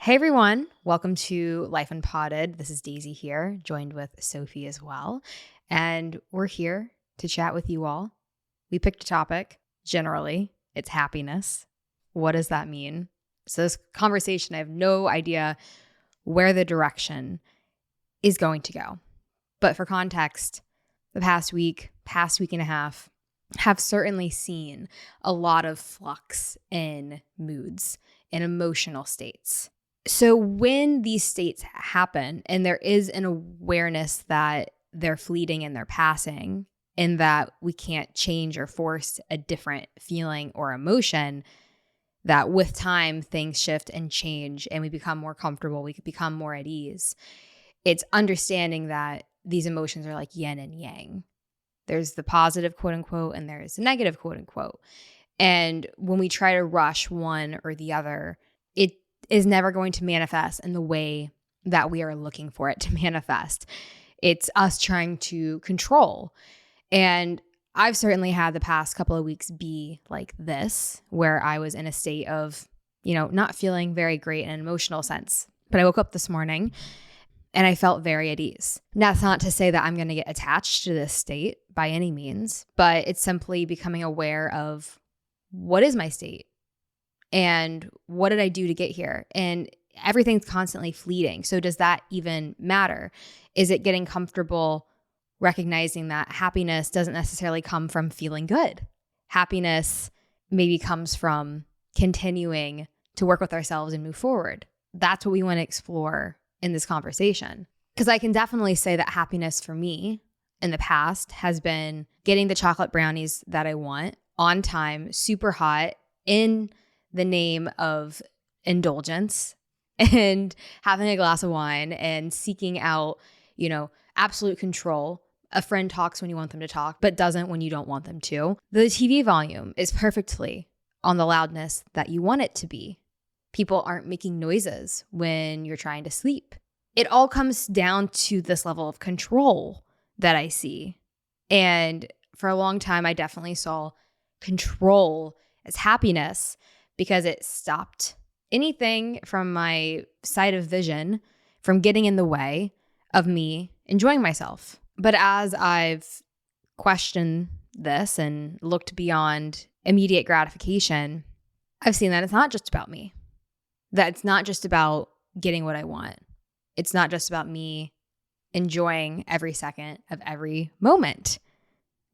Hey everyone, welcome to Life Unpotted. This is Daisy here, joined with Sophie as well. And we're here to chat with you all. We picked a topic. Generally, it's happiness. What does that mean? So this conversation, I have no idea where the direction is going to go. But for context, the past week and a half have certainly seen a lot of flux in moods and emotional states. So when these states happen and there is an awareness that they're fleeting and they're passing and that we can't change or force a different feeling or emotion, that with time things shift and change and we become more comfortable, we could become more at ease. It's understanding that these emotions are like yin and yang. There's the positive, quote unquote, and there's the negative, quote unquote. And when we try to rush one or the other, it is never going to manifest in the way that we are looking for it to manifest. It's us trying to control. And I've certainly had the past couple of weeks be like this, where I was in a state of, not feeling very great in an emotional sense. But I woke up this morning and I felt very at ease. That's not to say that I'm going to get attached to this state by any means, but it's simply becoming aware of what is my state and what did I do to get here? And everything's constantly fleeting. So does that even matter? Is it getting comfortable recognizing that happiness doesn't necessarily come from feeling good? Happiness maybe comes from continuing to work with ourselves and move forward. That's what we want to explore in this conversation. Because I can definitely say that happiness for me in the past has been getting the chocolate brownies that I want on time, super hot, in the name of indulgence, and having a glass of wine and seeking out, absolute control. A friend talks when you want them to talk, but doesn't when you don't want them to. The TV volume is perfectly on the loudness that you want it to be. People aren't making noises when you're trying to sleep. It all comes down to this level of control that I see. And for a long time, I definitely saw control as happiness because it stopped anything from my sight of vision from getting in the way of me enjoying myself. But as I've questioned this and looked beyond immediate gratification, I've seen that it's not just about me. That it's not just about getting what I want. It's not just about me enjoying every second of every moment.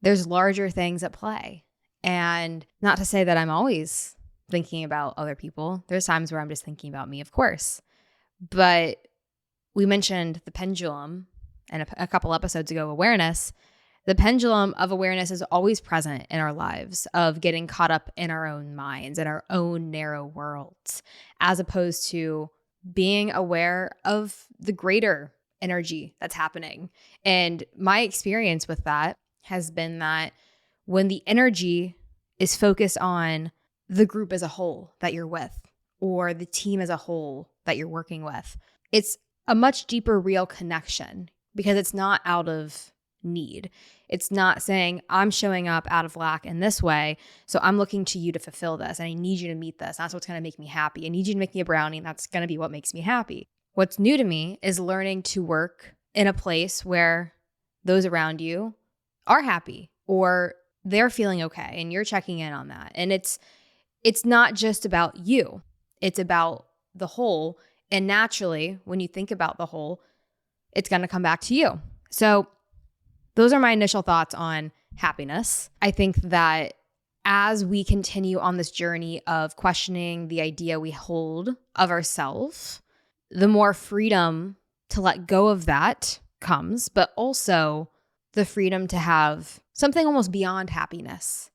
There's larger things at play. And not to say that I'm always thinking about other people. There's times where I'm just thinking about me, of course. But we mentioned the pendulum and a couple episodes ago, awareness. The pendulum of awareness is always present in our lives, of getting caught up in our own minds and our own narrow worlds, as opposed to being aware of the greater energy that's happening. And my experience with that has been that when the energy is focused on the group as a whole that you're with, or the team as a whole that you're working with, it's a much deeper, real connection because it's not out of need. It's not saying, I'm showing up out of lack in this way, so I'm looking to you to fulfill this, and I need you to meet this. That's what's going to make me happy. I need you to make me a brownie, and that's going to be what makes me happy. What's new to me is learning to work in a place where those around you are happy or they're feeling okay, and you're checking in on that. And it's not just about you. It's about the whole. And naturally, when you think about the whole, it's going to come back to you. So those are my initial thoughts on happiness. I think that as we continue on this journey of questioning the idea we hold of ourselves, the more freedom to let go of that comes, but also the freedom to have something almost beyond happiness,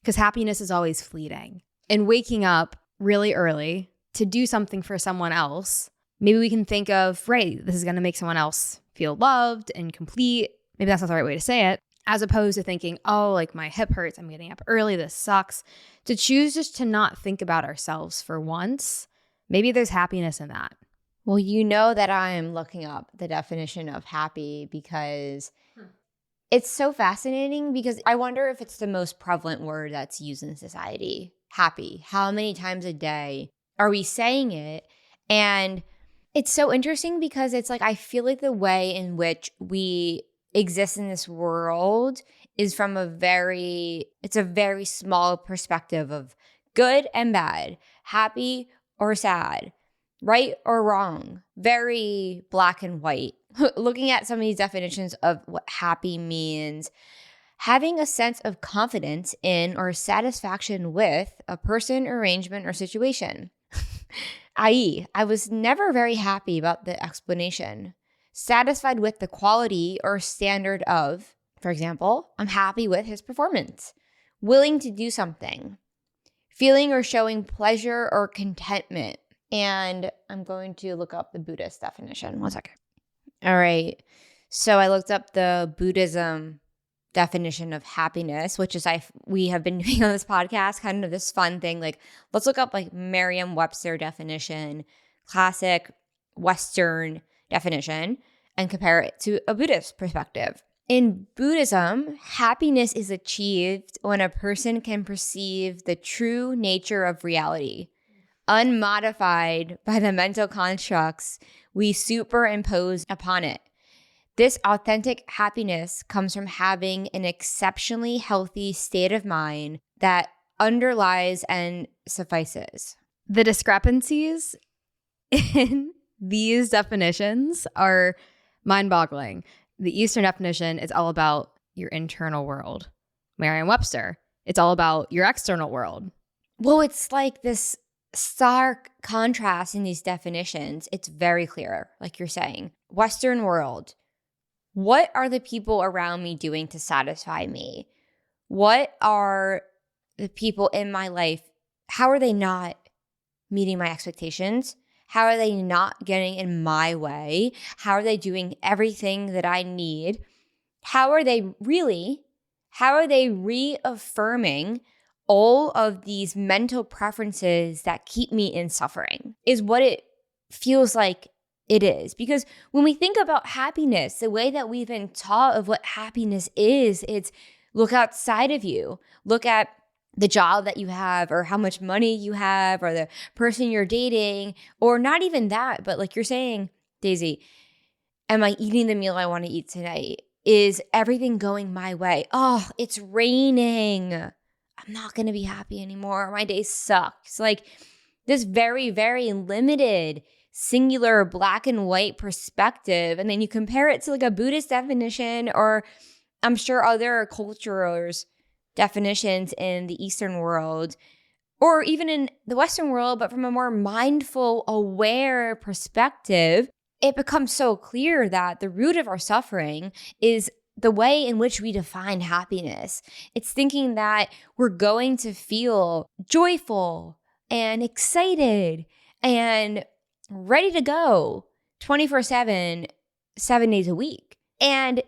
because happiness is always fleeting. And waking up really early to do something for someone else, maybe we can think of, right, this is going to make someone else feel loved and complete. Maybe that's not the right way to say it, as opposed to thinking, oh, like my hip hurts, I'm getting up early, this sucks. To choose just to not think about ourselves for once, maybe there's happiness in that. Well, you know that I'm looking up the definition of happy because it's so fascinating, because I wonder if it's the most prevalent word that's used in society. Happy. How many times a day are we saying it? And it's so interesting because it's like I feel like the way in which we exist in this world is from a very small perspective of good and bad, happy or sad, right or wrong, very black and white. Looking at some of these definitions of what happy means, having a sense of confidence in or satisfaction with a person, arrangement, or situation. I.e., I was never very happy about the explanation. Satisfied with the quality or standard of, for example, I'm happy with his performance. Willing to do something. Feeling or showing pleasure or contentment. And I'm going to look up the Buddhist definition. 1 second. All right. So I looked up the Buddhism definition of happiness, which is we have been doing on this podcast, kind of this fun thing. Like, let's look up like Merriam-Webster definition, classic Western definition, and compare it to a Buddhist perspective. In Buddhism, happiness is achieved when a person can perceive the true nature of reality, unmodified by the mental constructs we superimpose upon it. This authentic happiness comes from having an exceptionally healthy state of mind that underlies and suffices. The discrepancies in these definitions are mind-boggling. The Eastern definition is all about your internal world. Merriam-Webster, it's all about your external world. Well, it's like this stark contrast in these definitions. It's very clear, like you're saying. Western world. What are the people around me doing to satisfy me? What are the people in my life? How are they not meeting my expectations? How are they not getting in my way? How are they doing everything that I need? How are they reaffirming all of these mental preferences that keep me in suffering? Is what it feels like it is. Because when we think about happiness, the way that we've been taught of what happiness is, it's look outside of you. Look at the job that you have, or how much money you have, or the person you're dating, or not even that, but like you're saying, Daisy, am I eating the meal I want to eat tonight? Is everything going my way? Oh, it's raining. I'm not going to be happy anymore. My day sucks. Like this very, very limited, singular black and white perspective. And then you compare it to like a Buddhist definition, or I'm sure other cultures' definitions in the Eastern world, or even in the Western world, but from a more mindful, aware perspective, it becomes so clear that the root of our suffering is the way in which we define happiness. It's thinking that we're going to feel joyful and excited and ready to go 24/7, 7 days a week. And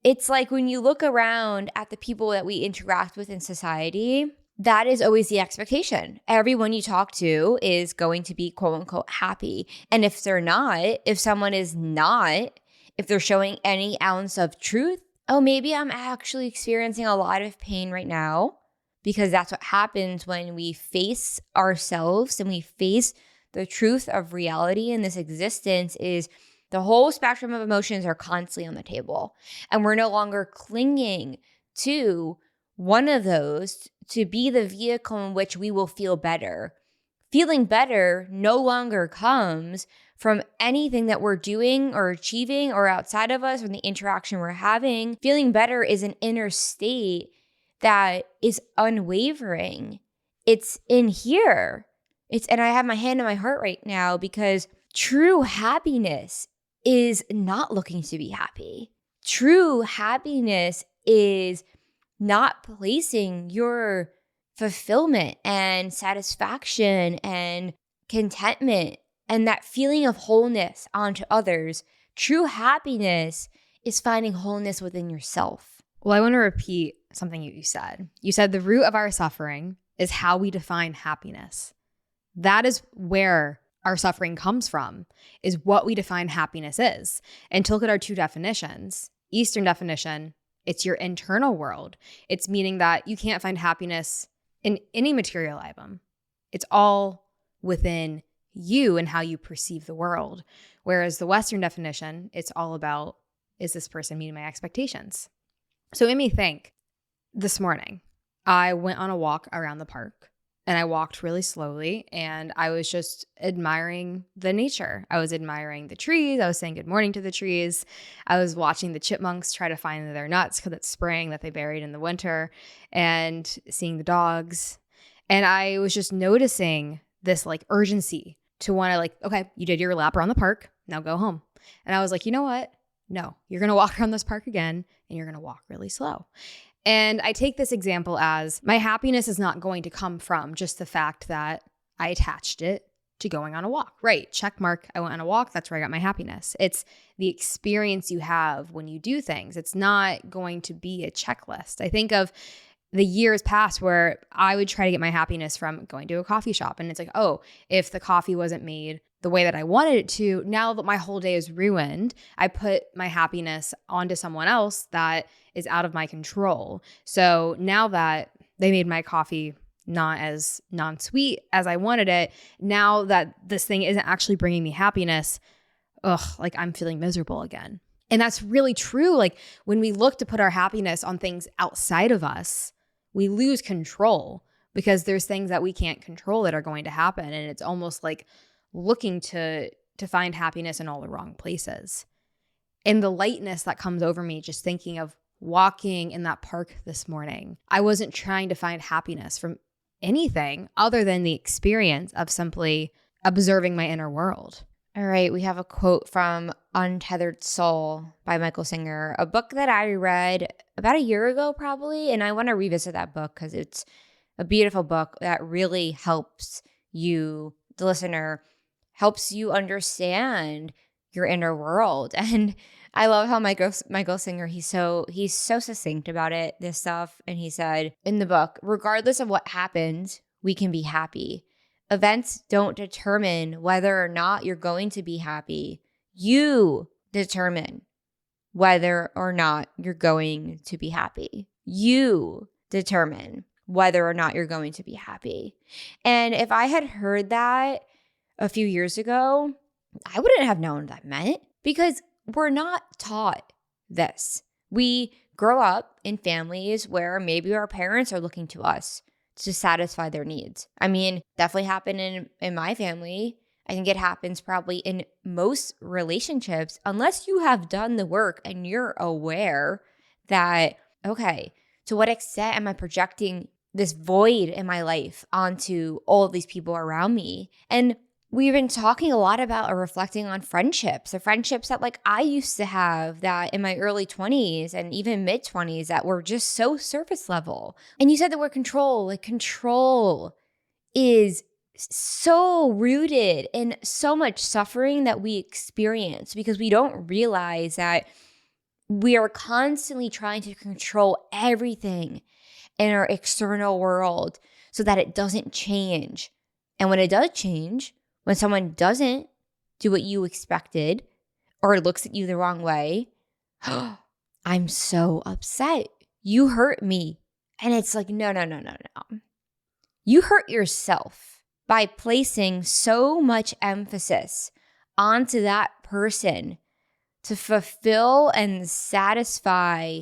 it's like when you look around at the people that we interact with in society, that is always the expectation. Everyone you talk to is going to be quote unquote happy. And if they're not, if someone is not, if they're showing any ounce of truth, oh, maybe I'm actually experiencing a lot of pain right now, because that's what happens when we face ourselves and we face the truth of reality in this existence. Is the whole spectrum of emotions are constantly on the table, and we're no longer clinging to one of those to be the vehicle in which we will feel better. Feeling better no longer comes from anything that we're doing or achieving or outside of us, or the interaction we're having. Feeling better is an inner state that is unwavering. It's in here. And I have my hand on my heart right now, because true happiness is not looking to be happy. True happiness is not placing your fulfillment and satisfaction and contentment and that feeling of wholeness onto others. True happiness is finding wholeness within yourself. Well, I want to repeat something you said. You said the root of our suffering is how we define happiness. That is where our suffering comes from, is what we define happiness is. And to look at our two definitions, Eastern definition, it's your internal world. It's meaning that you can't find happiness in any material item. It's all within you and how you perceive the world. Whereas the Western definition, it's all about, is this person meeting my expectations? So it made me think, this morning, I went on a walk around the park and I walked really slowly and I was just admiring the nature. I was admiring the trees. I was saying good morning to the trees. I was watching the chipmunks try to find their nuts because it's spring that they buried in the winter, and seeing the dogs. And I was just noticing this like urgency to want to like, okay, you did your lap around the park. Now go home. And I was like, you know what? No, you're going to walk around this park again and you're going to walk really slow. And I take this example as my happiness is not going to come from just the fact that I attached it to going on a walk. Right. Check mark. I went on a walk. That's where I got my happiness. It's the experience you have when you do things. It's not going to be a checklist. I think of the years past where I would try to get my happiness from going to a coffee shop. And it's like, oh, if the coffee wasn't made the way that I wanted it to, now that my whole day is ruined, I put my happiness onto someone else that is out of my control. So now that they made my coffee not as non-sweet as I wanted it, now that this thing isn't actually bringing me happiness, like I'm feeling miserable again. And that's really true. Like when we look to put our happiness on things outside of us, we lose control because there's things that we can't control that are going to happen. And it's almost like looking to find happiness in all the wrong places. And the lightness that comes over me just thinking of walking in that park this morning, I wasn't trying to find happiness from anything other than the experience of simply observing my inner world. All right, we have a quote from Untethered Soul by Michael Singer, a book that I read about a year ago probably, and I want to revisit that book because it's a beautiful book that really helps you, the listener, helps you understand your inner world. And I love how Michael Singer, he's so succinct about it, this stuff. And he said in the book, regardless of what happens, we can be happy. Events don't determine whether or not you're going to be happy. You determine whether or not you're going to be happy. You determine whether or not you're going to be happy. And if I had heard that a few years ago, I wouldn't have known what that meant because we're not taught this. We grow up in families where maybe our parents are looking to us to satisfy their needs. I mean, definitely happened in my family. I think it happens probably in most relationships, unless you have done the work and you're aware that, okay, to what extent am I projecting this void in my life onto all of these people around me? And we've been talking a lot about or reflecting on friendships, the friendships that like I used to have that in my early 20s and even mid 20s that were just so surface level. And you said the word control, like control is so rooted in so much suffering that we experience because we don't realize that we are constantly trying to control everything in our external world so that it doesn't change. And when it does change, when someone doesn't do what you expected or looks at you the wrong way, I'm so upset. You hurt me. And it's like, no. You hurt yourself by placing so much emphasis onto that person to fulfill and satisfy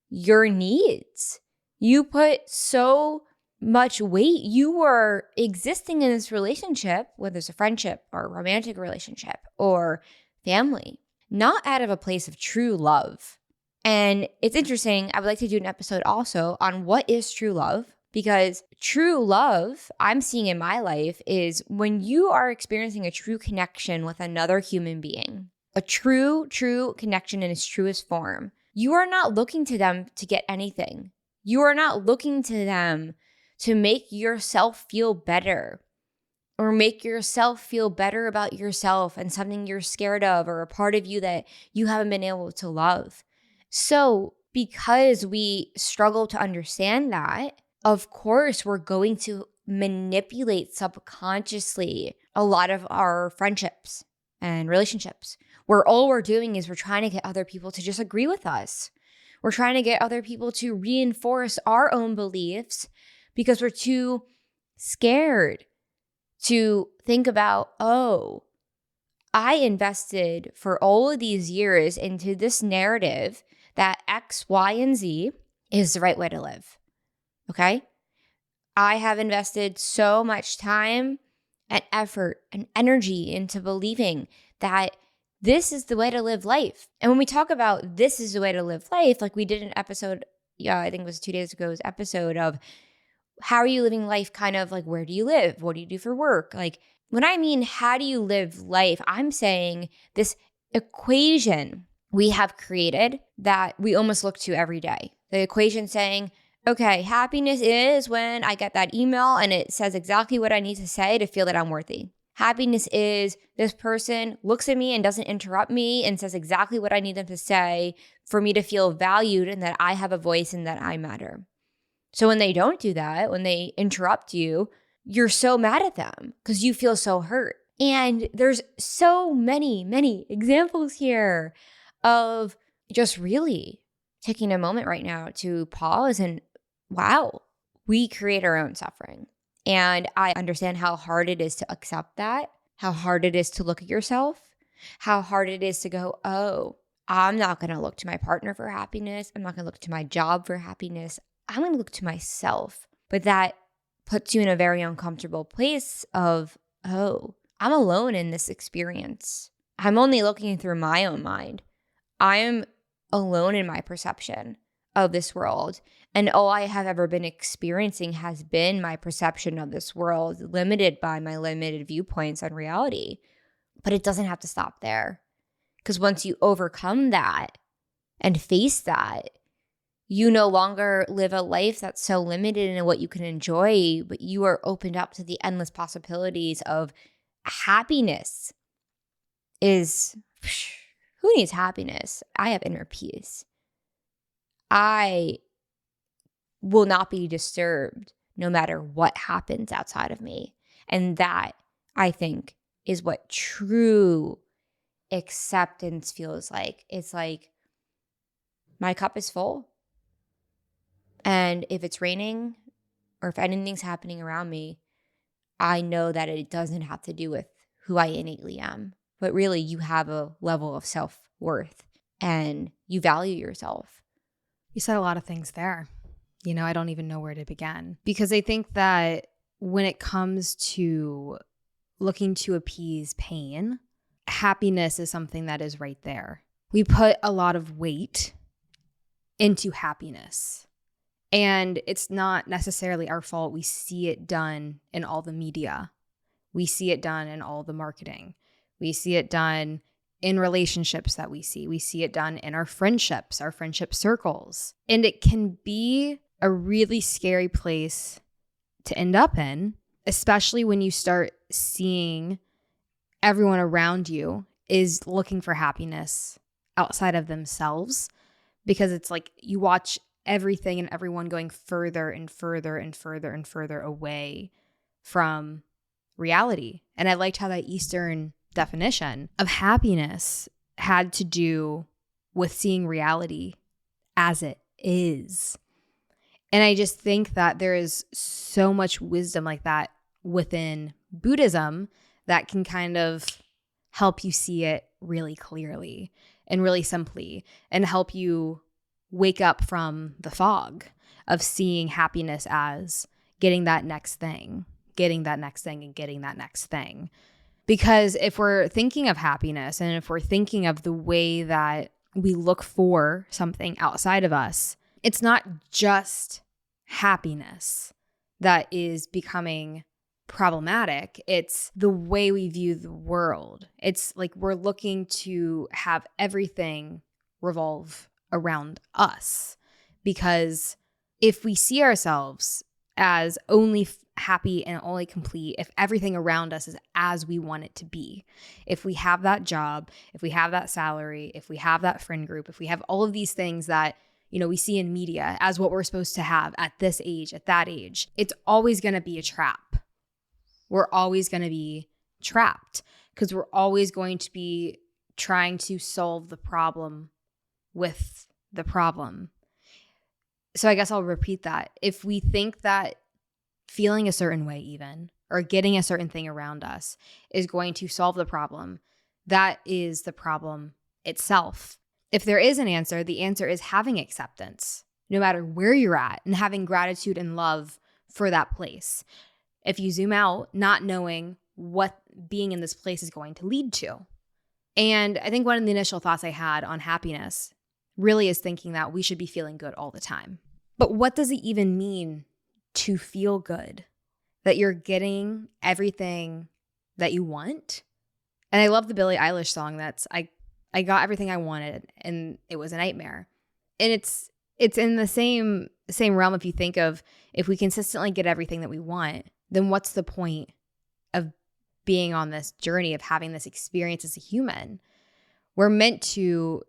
your needs. You put so much weight. You were existing in this relationship, whether it's a friendship or a romantic relationship or family, not out of a place of true love. And it's interesting. I would like to do an episode also on what is true love, because true love I'm seeing in my life is when you are experiencing a true connection with another human being, a true connection in its truest form. You are not looking to them to get anything. You are not looking to them to make yourself feel better or make yourself feel better about yourself and something you're scared of or a part of you that you haven't been able to love. So because we struggle to understand that, of course, we're going to manipulate subconsciously a lot of our friendships and relationships where all we're doing is we're trying to get other people to just agree with us. We're trying to get other people to reinforce our own beliefs because we're too scared to think about, oh, I invested for all of these years into this narrative that X, Y, and Z is the right way to live. Okay? I have invested so much time and effort and energy into believing that this is the way to live life. And when we talk about this is the way to live life, like we did an episode, I think it was 2 days ago's episode of how are you living life, kind of like where do you live? What do you do for work? Like when I mean how do you live life, I'm saying this equation we have created that we almost look to every day. The equation saying, okay, happiness is when I get that email and it says exactly what I need to say to feel that I'm worthy. Happiness is this person looks at me and doesn't interrupt me and says exactly what I need them to say for me to feel valued and that I have a voice and that I matter. So when they don't do that, when they interrupt you, you're so mad at them because you feel so hurt. And there's so many examples here of just really taking a moment right now to pause and wow, we create our own suffering. And I understand how hard it is to accept that, how hard it is to look at yourself, how hard it is to go, oh, I'm not going to look to my partner for happiness. I'm not going to look to my job for happiness. I'm going to look to myself. But that puts you in a very uncomfortable place of, oh, I'm alone in this experience. I'm only looking through my own mind. I'm alone in my perception of this world. And all I have ever been experiencing has been my perception of this world, limited by my limited viewpoints on reality. But it doesn't have to stop there. Because once you overcome that and face that, you no longer live a life that's so limited in what you can enjoy, but you are opened up to the endless possibilities of happiness. Who needs happiness? I have inner peace. I will not be disturbed no matter what happens outside of me. And that, I think, is what true acceptance feels like. It's like my cup is full. And if it's raining or if anything's happening around me, I know that it doesn't have to do with who I innately am. But really, you have a level of self-worth and you value yourself. You said a lot of things there. I don't even know where to begin. Because I think that when it comes to looking to appease pain, happiness is something that is right there. We put a lot of weight into happiness. And it's not necessarily our fault. We see it done in all the media. We see it done in all the marketing. We see it done in relationships that we see. We see it done in our friendship circles. And it can be a really scary place to end up in, especially when you start seeing everyone around you is looking for happiness outside of themselves, because it's like you watch everything and everyone going further and further and further and further away from reality. And I liked how that Eastern definition of happiness had to do with seeing reality as it is. And I just think that there is so much wisdom like that within Buddhism that can kind of help you see it really clearly and really simply and help you wake up from the fog of seeing happiness as getting that next thing, and getting that next thing. Because if we're thinking of happiness and if we're thinking of the way that we look for something outside of us, it's not just happiness that is becoming problematic. It's the way we view the world. It's like we're looking to have everything revolve around us. Because if we see ourselves as only happy and only complete if everything around us is as we want it to be, if we have that job, if we have that salary, if we have that friend group, if we have all of these things that we see in media as what we're supposed to have at this age, at that age, it's always going to be a trap. We're always going to be trapped because we're always going to be trying to solve the problem with the problem. So I guess I'll repeat that. If we think that feeling a certain way even, or getting a certain thing around us is going to solve the problem. That is the problem itself. If there is an answer, the answer is having acceptance, no matter where you're at, and having gratitude and love for that place. If you zoom out, not knowing what being in this place is going to lead to. And I think one of the initial thoughts I had on happiness really is thinking that we should be feeling good all the time. But what does it even mean to feel good? That you're getting everything that you want? And I love the Billie Eilish song that's I got everything I wanted and it was a nightmare. And it's in the same realm if you think of if we consistently get everything that we want, then what's the point of being on this journey of having this experience as a human? We're meant to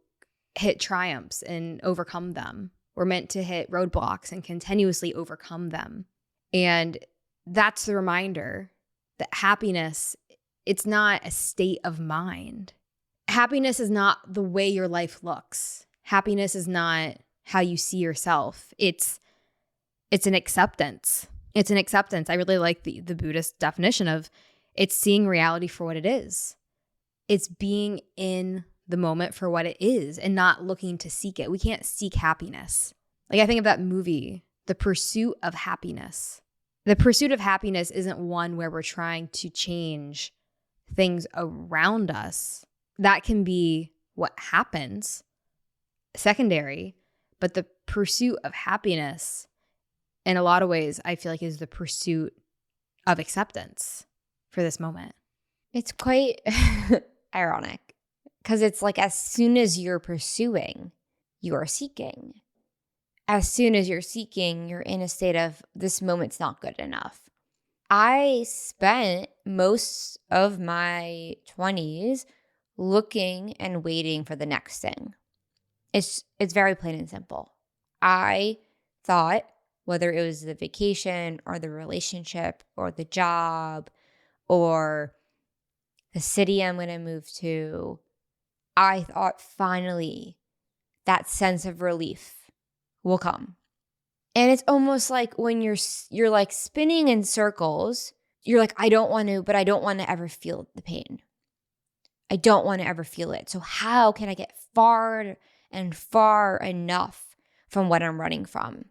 hit triumphs and overcome them. We're meant to hit roadblocks and continuously overcome them. And that's the reminder that happiness, it's not a state of mind. Happiness is not the way your life looks. Happiness is not how you see yourself. It's an acceptance. It's an acceptance. I really like the Buddhist definition of it's seeing reality for what it is. It's being in the moment for what it is and not looking to seek it. We can't seek happiness. Like I think of that movie, The Pursuit of Happiness. The pursuit of happiness isn't one where we're trying to change things around us. That can be what happens, secondary, but the pursuit of happiness, in a lot of ways, I feel like is the pursuit of acceptance for this moment. It's quite ironic because it's like as soon as you're pursuing, you are seeking. As soon as you're seeking, you're in a state of this moment's not good enough. I spent most of my 20s looking and waiting for the next thing. It's very plain and simple. I thought whether it was the vacation or the relationship or the job or the city I'm going to move to, I thought finally that sense of relief will come. And it's almost like when you're like spinning in circles, you're like, I don't want to ever feel the pain. I don't want to ever feel it. So how can I get far and far enough from what I'm running from?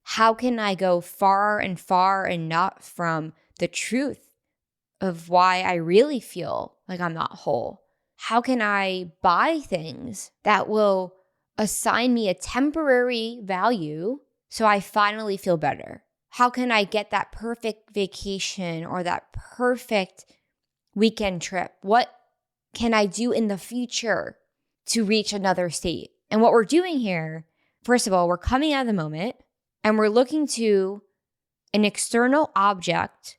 How can I go far and far enough from the truth of why I really feel like I'm not whole? How can I buy things that will assign me a temporary value so I finally feel better? How can I get that perfect vacation or that perfect weekend trip? What can I do in the future to reach another state? And what we're doing here, first of all, we're coming out of the moment and we're looking to an external object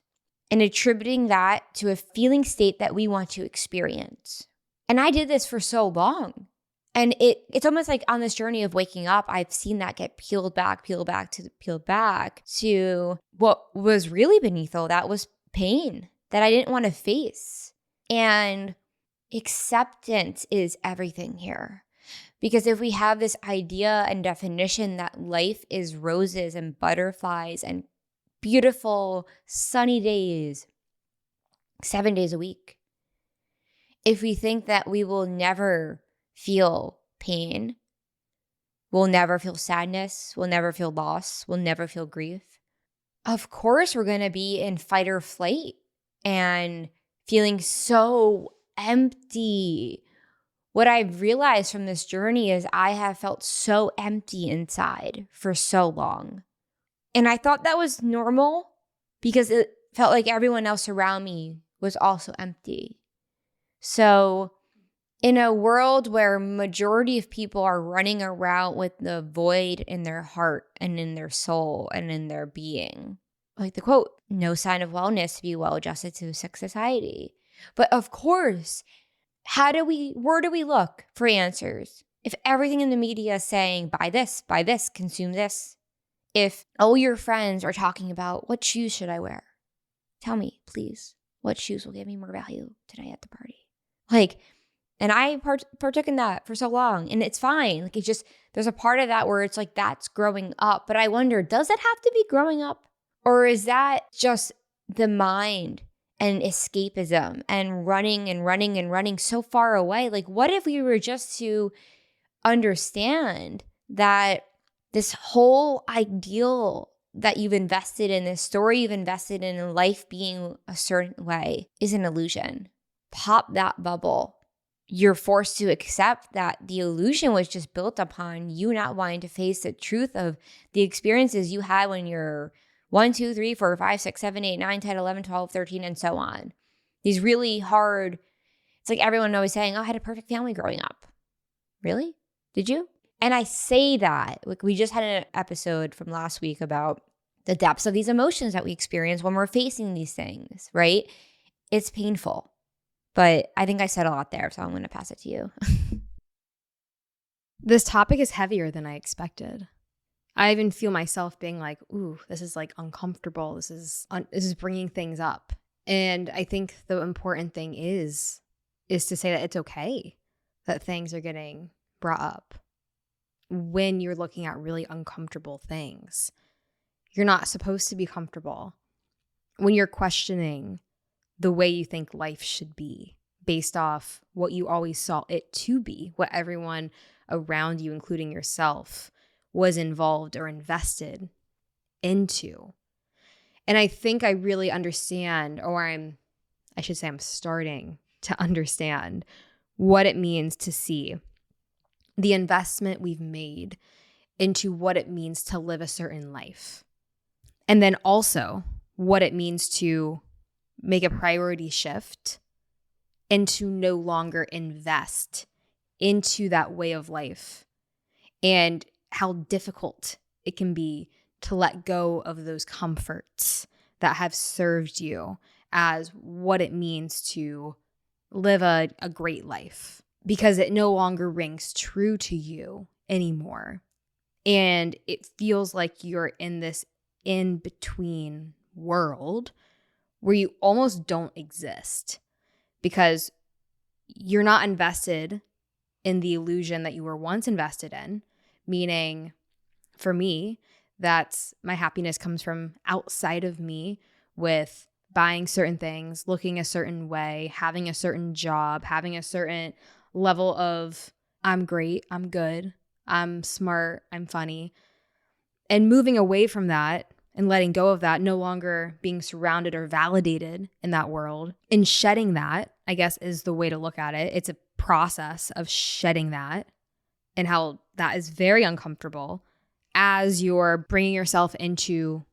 and attributing that to a feeling state that we want to experience. And I did this for so long. And it's almost like on this journey of waking up, I've seen that get peeled back to what was really beneath all that was pain that I didn't want to face. And acceptance is everything here. Because if we have this idea and definition that life is roses and butterflies and beautiful sunny days, 7 days a week, if we think that we will never feel pain, we'll never feel sadness, we'll never feel loss, we'll never feel grief, of course we're going to be in fight or flight and feeling so empty. What I've realized from this journey is I have felt so empty inside for so long. And I thought that was normal because it felt like everyone else around me was also empty. So in a world where majority of people are running around with the void in their heart and in their soul and in their being, like the quote, no sign of wellness to be well adjusted to sick society. But of course, where do we look for answers? If everything in the media is saying, buy this, consume this. If all your friends are talking about what shoes should I wear? Tell me, please, what shoes will give me more value tonight at the party? And I partook in that for so long, and it's fine. Like, it's just, there's a part of that where it's like, that's growing up. But I wonder, does it have to be growing up? Or is that just the mind and escapism and running and running and running so far away. Like, what if we were just to understand that this whole ideal that you've invested in, this story you've invested in life being a certain way, is an illusion? Pop that bubble. You're forced to accept that the illusion was just built upon you not wanting to face the truth of the experiences you had when you're 1, 2, 3, 4, 5, 6, 7, 8, 9, 10, 11, 12, 13, and so on. These really hard, it's like everyone always saying, oh, I had a perfect family growing up. Really? Did you? And I say that, like, we just had an episode from last week about the depths of these emotions that we experience when we're facing these things, right? It's painful. But I think I said a lot there, so I'm going to pass it to you. This topic is heavier than I expected. I even feel myself being like, ooh, this is like uncomfortable. This is bringing things up. And I think the important thing is to say that it's okay that things are getting brought up when you're looking at really uncomfortable things. You're not supposed to be comfortable when you're questioning the way you think life should be based off what you always saw it to be, what everyone around you, including yourself, was involved or invested into. And I think I really understand, or I'm starting to understand what it means to see the investment we've made into what it means to live a certain life. And then also what it means to make a priority shift and to no longer invest into that way of life, and how difficult it can be to let go of those comforts that have served you as what it means to live a great life, because it no longer rings true to you anymore. And it feels like you're in this in-between world where you almost don't exist because you're not invested in the illusion that you were once invested in. Meaning, for me, that's my happiness comes from outside of me, with buying certain things, looking a certain way, having a certain job, having a certain level of I'm great, I'm good, I'm smart, I'm funny. And moving away from that and letting go of that, no longer being surrounded or validated in that world, and shedding that, I guess, is the way to look at it. It's a process of shedding that, and how that is very uncomfortable as you're bringing yourself into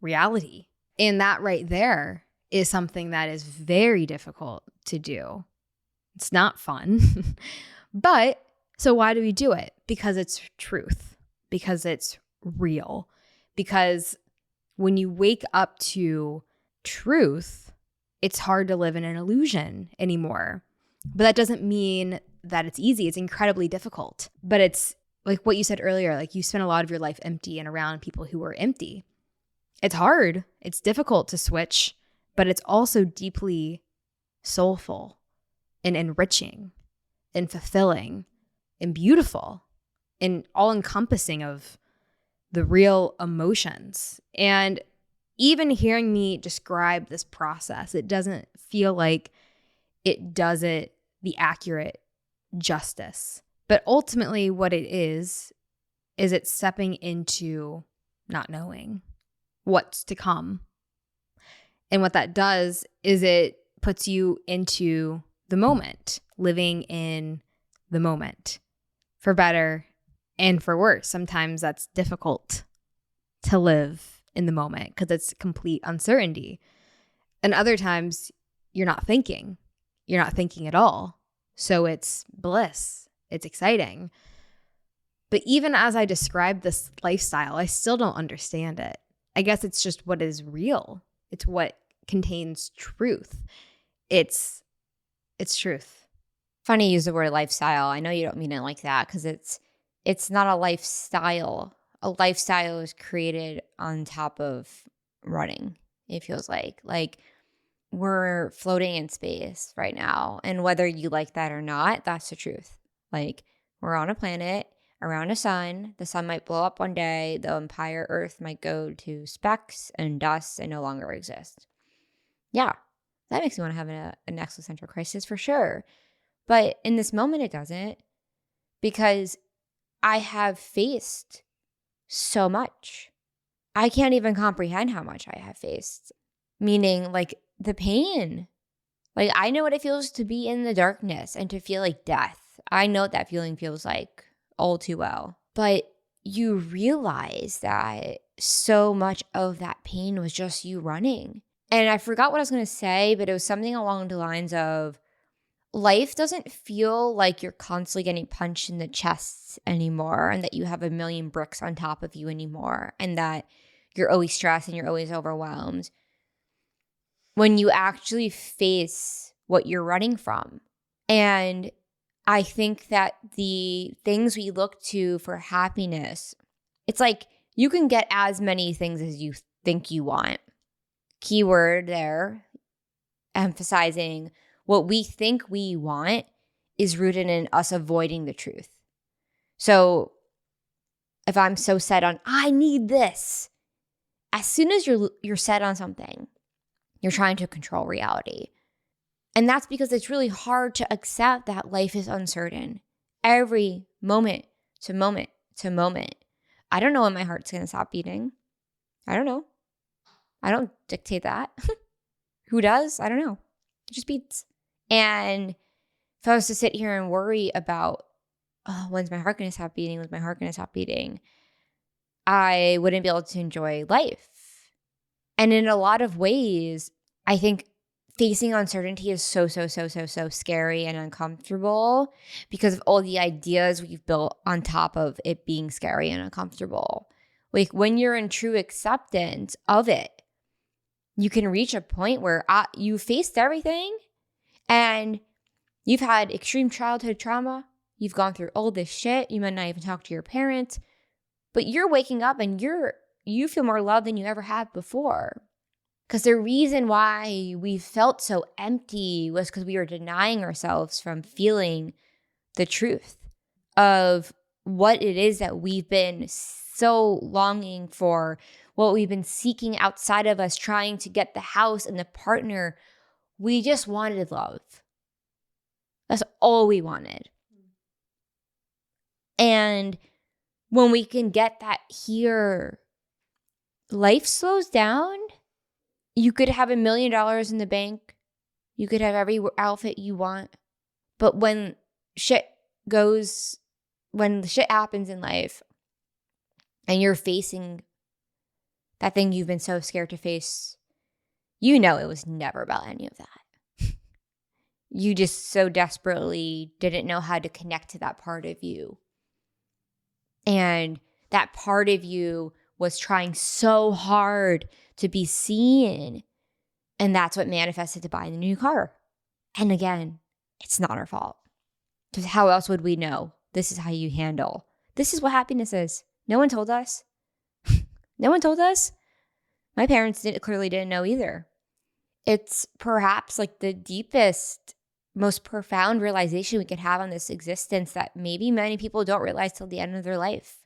reality. And that right there is something that is very difficult to do. It's not fun. But so why do we do it? Because it's truth, because it's real, because when you wake up to truth, it's hard to live in an illusion anymore. But that doesn't mean that it's easy. It's incredibly difficult. But it's like what you said earlier, like you spend a lot of your life empty and around people who are empty. It's hard. It's difficult to switch, but it's also deeply soulful and enriching and fulfilling and beautiful and all-encompassing of the real emotions. And even hearing me describe this process, it doesn't feel like it does it the accurate justice. But ultimately what it is it's stepping into not knowing what's to come. And what that does is it puts you into the moment, living in the moment, for better and for worse. Sometimes that's difficult to live in the moment because it's complete uncertainty. And other times you're not thinking at all. So it's bliss, it's exciting. But even as I describe this lifestyle, I still don't understand it. I guess it's just what is real. It's what contains truth. It's truth. Funny you use the word lifestyle. I know you don't mean it like that, because it's not a lifestyle. A lifestyle is created on top of running, it feels like. Like we're floating in space right now. And whether you like that or not, that's the truth. Like we're on a planet around a sun. The sun might blow up one day. The entire Earth might go to specks and dust and no longer exist. Yeah, that makes me want to have an existential crisis for sure. But in this moment, it doesn't, because I have faced so much. I can't even comprehend how much I have faced, meaning like the pain. Like, I know what it feels to be in the darkness and to feel like death. I know what that feeling feels like all too well. But you realize that so much of that pain was just you running. And I forgot what I was going to say, but it was something along the lines of life doesn't feel like you're constantly getting punched in the chest anymore, and that you have a million bricks on top of you anymore, and that you're always stressed and you're always overwhelmed when you actually face what you're running from. And I think that the things we look to for happiness, it's like you can get as many things as you think you want. Keyword there, emphasizing what we think we want is rooted in us avoiding the truth. So if I'm so set on, I need this, as soon as you're set on something, you're trying to control reality. And that's because it's really hard to accept that life is uncertain. Every moment to moment to moment. I don't know when my heart's going to stop beating. I don't know. I don't dictate that. Who does? I don't know. It just beats. And if I was to sit here and worry about, oh, when's my heart going to stop beating? When's my heart going to stop beating? I wouldn't be able to enjoy life. And in a lot of ways, I think facing uncertainty is so scary and uncomfortable because of all the ideas we've built on top of it being scary and uncomfortable. Like when you're in true acceptance of it, you can reach a point where you faced everything and you've had extreme childhood trauma. You've gone through all this shit. You might not even talk to your parents, but you're waking up and you feel more loved than you ever have before. Because the reason why we felt so empty was because we were denying ourselves from feeling the truth of what it is that we've been so longing for, what we've been seeking outside of us, trying to get the house and the partner. We just wanted love. That's all we wanted. And when we can get that here, life slows down. You could have $1 million in the bank. You could have every outfit you want. But when shit happens in life and you're facing that thing you've been so scared to face, you know it was never about any of that. You just so desperately didn't know how to connect to that part of you. And that part of you was trying so hard to be seen. And that's what manifested to buying the new car. And again, it's not our fault. Because how else would we know? This is how you handle. This is what happiness is. No one told us. No one told us. My parents clearly didn't know either. It's perhaps like the deepest, most profound realization we could have on this existence that maybe many people don't realize till the end of their life.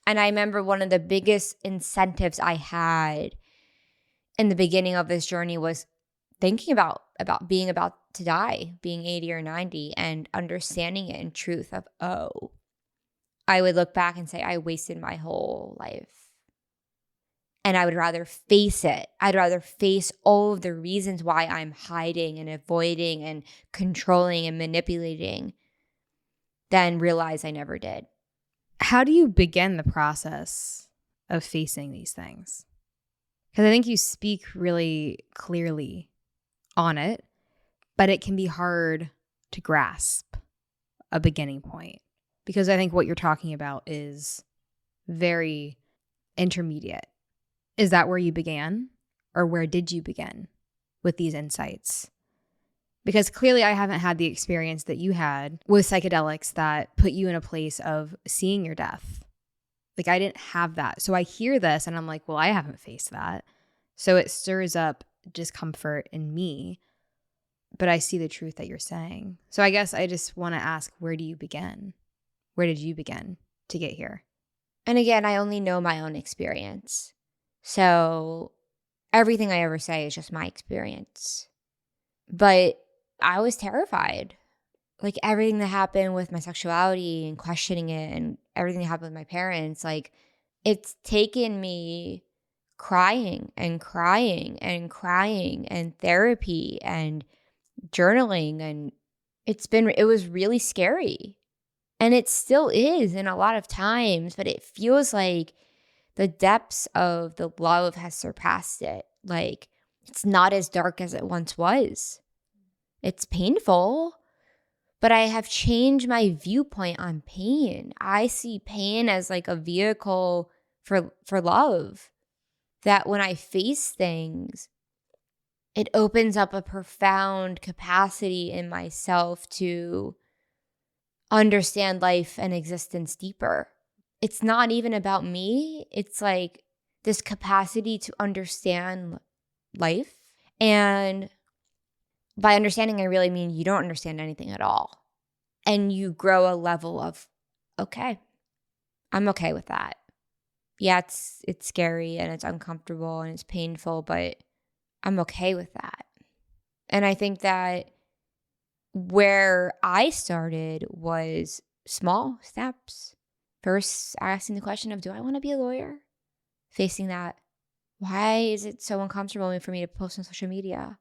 And I remember one of the biggest incentives I had in the beginning of this journey was thinking about being about to die, being 80 or 90, and understanding it in truth of, oh, I would look back and say, I wasted my whole life. And I would rather face it. I'd rather face all of the reasons why I'm hiding and avoiding and controlling and manipulating than realize I never did. How do you begin the process of facing these things? Because I think you speak really clearly on it, but it can be hard to grasp a beginning point. Because I think what you're talking about is very intermediate. Is that where you began? Or where did you begin with these insights? Because clearly I haven't had the experience that you had with psychedelics that put you in a place of seeing your death. Like I didn't have that. So I hear this and I'm like, well, I haven't faced that. So it stirs up discomfort in me, but I see the truth that you're saying. So I guess I just want to ask, where do you begin? Where did you begin to get here? And again, I only know my own experience. So everything I ever say is just my experience. But I was terrified. Like everything that happened with my sexuality and questioning it and everything that happened with my parents, like it's taken me crying and crying and crying and therapy and journaling, and it was really scary. And it still is in a lot of times, but it feels like the depths of the love has surpassed it. Like it's not as dark as it once was. It's painful, but I have changed my viewpoint on pain. I see pain as like a vehicle for love. That when I face things, it opens up a profound capacity in myself to understand life and existence deeper. It's not even about me. It's like this capacity to understand life. And by understanding, I really mean you don't understand anything at all. And you grow a level of, okay, I'm okay with that. Yeah, it's scary and it's uncomfortable and it's painful, but I'm okay with that. And I think that where I started was small steps. First, asking the question of, do I want to be a lawyer? Facing that. Why is it so uncomfortable for me to post on social media?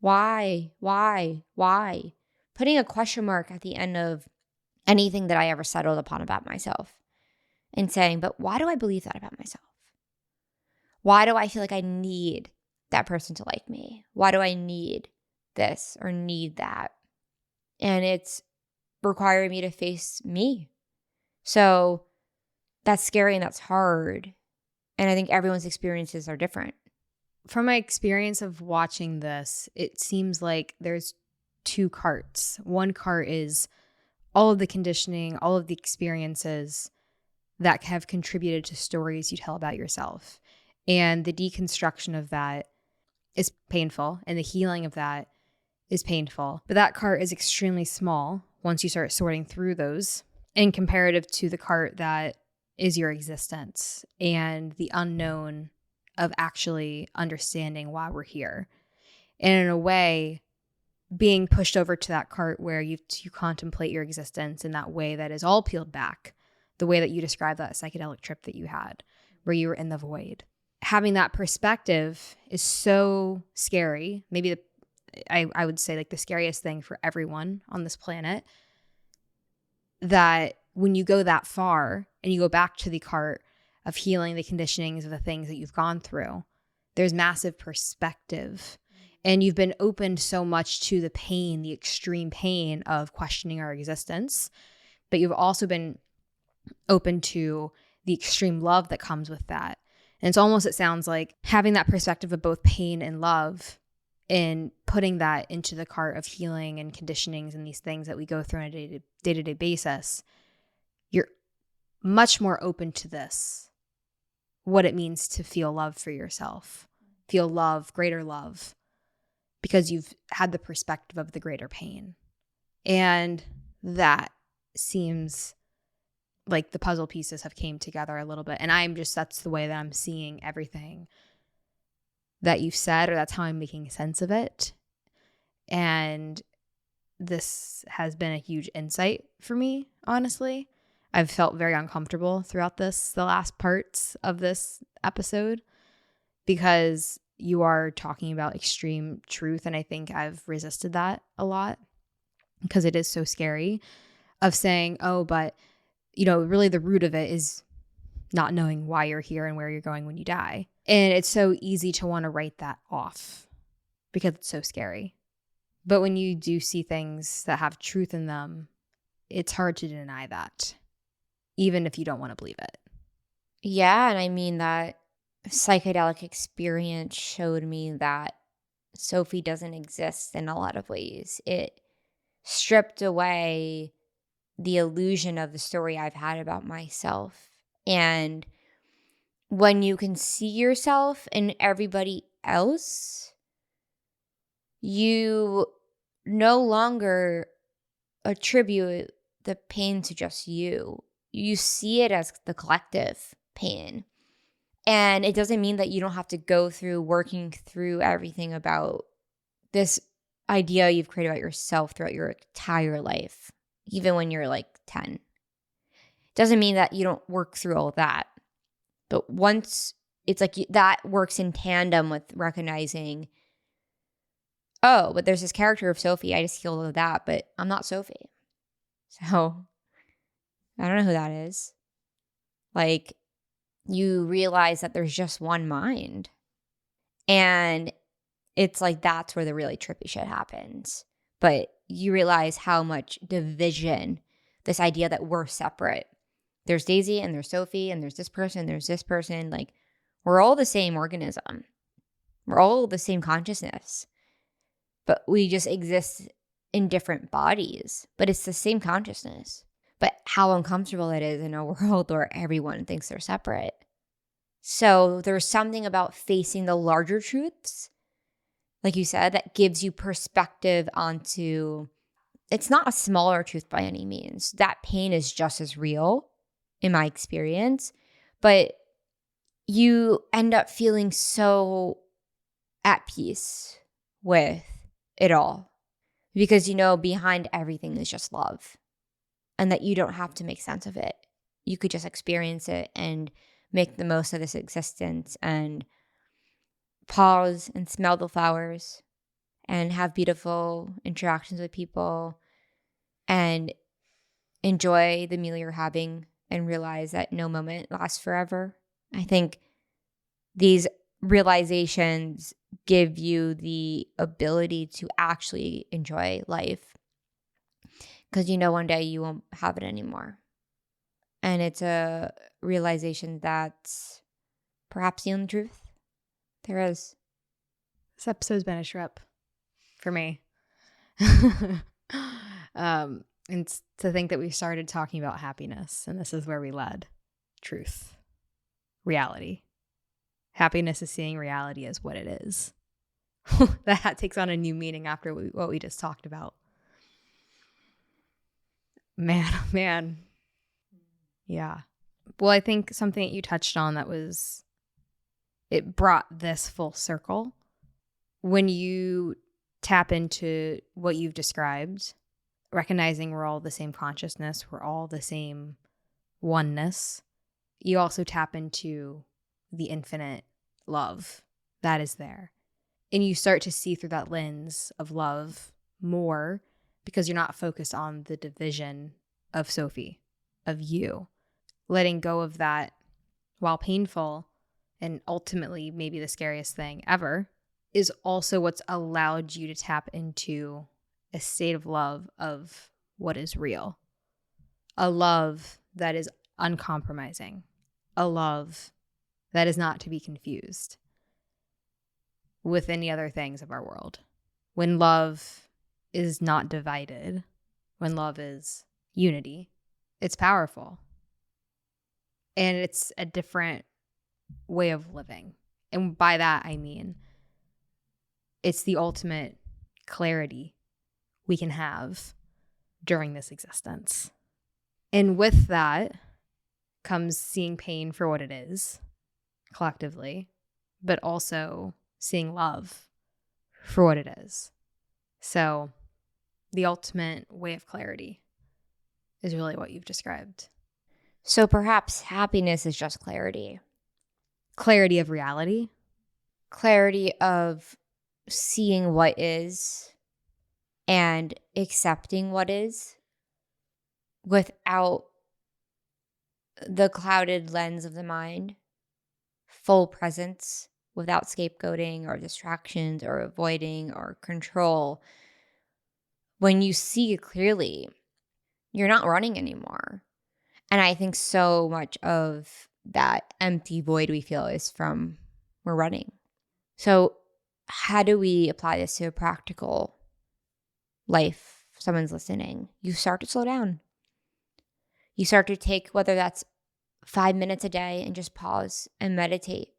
Why? Putting a question mark at the end of anything that I ever settled upon about myself and saying, but why do I believe that about myself? Why do I feel like I need that person to like me? Why do I need this or need that? And it's requiring me to face me. So that's scary and that's hard. And I think everyone's experiences are different. From my experience of watching this, it seems like there's two carts. One cart is all of the conditioning, all of the experiences that have contributed to stories you tell about yourself. And the deconstruction of that is painful, and the healing of that is painful. But that cart is extremely small once you start sorting through those in comparative to the cart that is your existence and the unknown of actually understanding why we're here. And in a way, being pushed over to that cart where you contemplate your existence in that way that is all peeled back, the way that you described that psychedelic trip that you had, where you were in the void. Having that perspective is so scary. Maybe I would say like the scariest thing for everyone on this planet, that when you go that far and you go back to the cart of healing the conditionings of the things that you've gone through, there's massive perspective. And you've been opened so much to the pain, the extreme pain of questioning our existence, but you've also been open to the extreme love that comes with that. And it sounds like having that perspective of both pain and love and putting that into the cart of healing and conditionings and these things that we go through on a day-to-day basis, you're much more open to this, what it means to feel love for yourself, feel love, greater love, because you've had the perspective of the greater pain. And that seems like the puzzle pieces have came together a little bit. And that's the way that I'm seeing everything that you've said, or that's how I'm making sense of it. And this has been a huge insight for me, honestly. I've felt very uncomfortable throughout the last parts of this episode, because you are talking about extreme truth. And I think I've resisted that a lot because it is so scary of saying, oh, but really the root of it is not knowing why you're here and where you're going when you die. And it's so easy to want to write that off because it's so scary. But when you do see things that have truth in them, it's hard to deny that, even if you don't want to believe it. Yeah, and I mean that psychedelic experience showed me that Sophie doesn't exist in a lot of ways. It stripped away the illusion of the story I've had about myself. And when you can see yourself in everybody else, you no longer attribute the pain to just you. You see it as the collective pain. And it doesn't mean that you don't have to go through working through everything about this idea you've created about yourself throughout your entire life, even when you're like 10. Doesn't mean that you don't work through all that. But once it's like that works in tandem with recognizing, oh, but there's this character of Sophie. I just healed of that, but I'm not Sophie. So I don't know who that is. Like, you realize that there's just one mind. And it's like that's where the really trippy shit happens. But you realize how much division, this idea that we're separate. There's Daisy and there's Sophie and there's this person. Like, we're all the same organism. We're all the same consciousness. But we just exist in different bodies. But it's the same consciousness. But how uncomfortable it is in a world where everyone thinks they're separate. So there's something about facing the larger truths, like you said, that gives you perspective onto, it's not a smaller truth by any means. That pain is just as real in my experience, but you end up feeling so at peace with it all because you know behind everything is just love and that you don't have to make sense of it. You could just experience it and make the most of this existence and pause and smell the flowers and have beautiful interactions with people and enjoy the meal you're having and realize that no moment lasts forever. I think these realizations give you the ability to actually enjoy life because you know one day you won't have it anymore. And it's a realization that's perhaps the only truth there is. This episode's been a trip for me. And to think that we started talking about happiness, and this is where we led. Truth. Reality. Happiness is seeing reality as what it is. That takes on a new meaning after what we just talked about. Man. Yeah. Well, I think something that you touched on it brought this full circle. When you tap into what you've described, recognizing we're all the same consciousness, we're all the same oneness, you also tap into the infinite love that is there. And you start to see through that lens of love more because you're not focused on the division of Sophie, of you. Letting go of that, while painful and ultimately maybe the scariest thing ever, is also what's allowed you to tap into a state of love of what is real. A love that is uncompromising. A love that is not to be confused with any other things of our world. When love is not divided, when love is unity, it's powerful. And it's a different way of living. And by that, I mean, it's the ultimate clarity we can have during this existence. And with that comes seeing pain for what it is, collectively, but also seeing love for what it is. So the ultimate way of clarity is really what you've described. So perhaps happiness is just clarity. Clarity of reality. Clarity of seeing what is and accepting what is without the clouded lens of the mind. Full presence without scapegoating or distractions or avoiding or control. When you see it clearly, you're not running anymore. And I think so much of that empty void we feel is from we're running. So how do we apply this to a practical life? If someone's listening, you start to slow down. You start to take, whether that's 5 minutes a day, and just pause and meditate.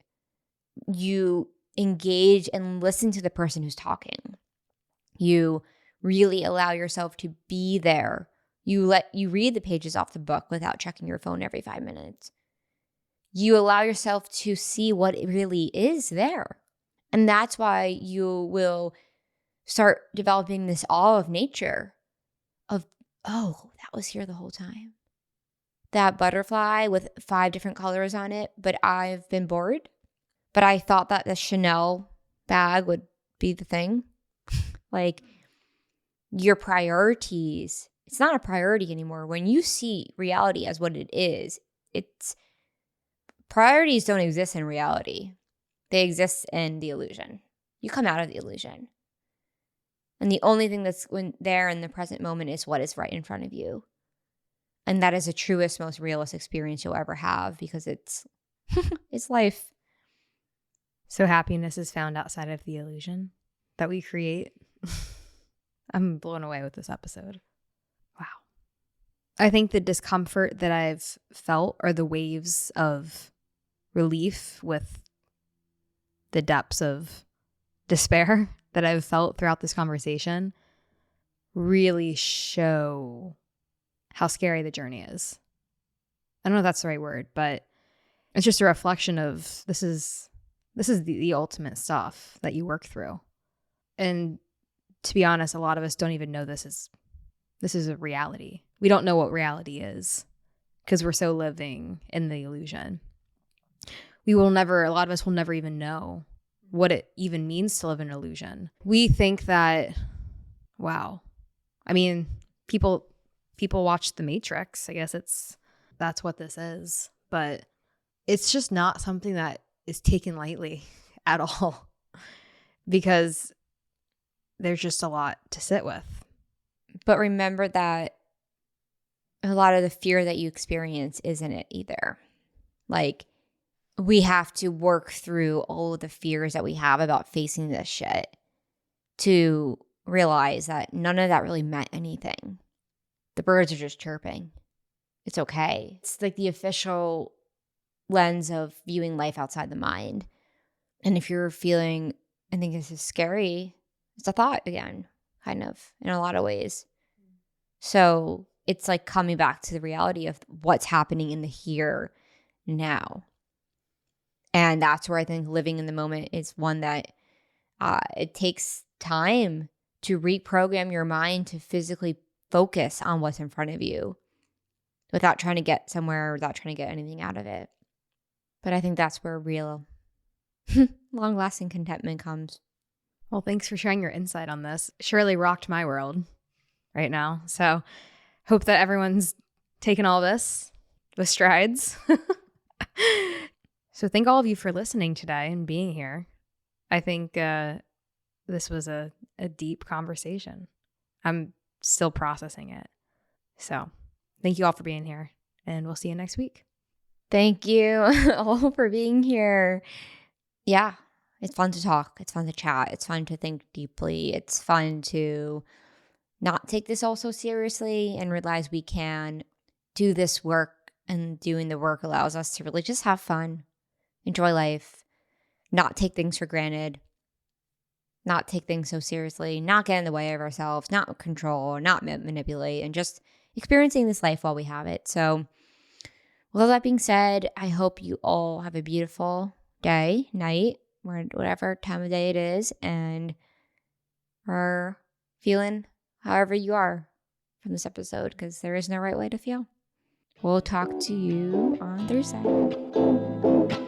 You engage and listen to the person who's talking. You really allow yourself to be there. You read the pages off the book without checking your phone every 5 minutes. you allow yourself to see what it really is there. And that's why you will start developing this awe of nature of, oh, that was here the whole time. That butterfly with 5 different colors on it, but I've been bored. But I thought that the Chanel bag would be the thing. Like, your priorities, it's not a priority anymore. When you see reality as what it is, it's priorities don't exist in reality. They exist in the illusion. You come out of the illusion. And the only thing that's there in the present moment is what is right in front of you. And that is the truest, most realist experience you'll ever have, because it's it's life. So happiness is found outside of the illusion that we create. I'm blown away with this episode. Wow. I think the discomfort that I've felt are the waves of relief with the depths of despair that I've felt throughout this conversation really show how scary the journey is. I don't know if that's the right word, but it's just a reflection of this is the ultimate stuff that you work through. And to be honest, a lot of us don't even know this is a reality. We don't know what reality is because we're so living in the illusion. A lot of us will never even know what it even means to live in an illusion. We think that, wow. I mean, people watch The Matrix. I guess that's what this is. But it's just not something that is taken lightly at all, because there's just a lot to sit with. But remember that a lot of the fear that you experience isn't it either. Like, we have to work through all of the fears that we have about facing this shit to realize that none of that really meant anything. The birds are just chirping. It's okay. It's like the official lens of viewing life outside the mind. And if you're feeling, I think this is scary, it's a thought again, kind of, in a lot of ways. So it's like coming back to the reality of what's happening in the here now. And that's where I think living in the moment is one that it takes time to reprogram your mind to physically focus on what's in front of you without trying to get somewhere, without trying to get anything out of it. But I think that's where real long-lasting contentment comes. Well, thanks for sharing your insight on this. Surely rocked my world right now. So hope that everyone's taken all this with strides. So thank all of you for listening today and being here. I think this was a deep conversation. I'm still processing it. So thank you all for being here, and we'll see you next week. Thank you all for being here. Yeah, it's fun to talk. It's fun to chat. It's fun to think deeply. It's fun to not take this all so seriously and realize we can do this work, and doing the work allows us to really just have fun, enjoy life, not take things for granted, not take things so seriously, not get in the way of ourselves, not control, not manipulate, and just experiencing this life while we have it. So with all that being said, I hope you all have a beautiful day, night, whatever time of day it is, and are feeling however you are from this episode, because there is no right way to feel. We'll talk to you on Thursday.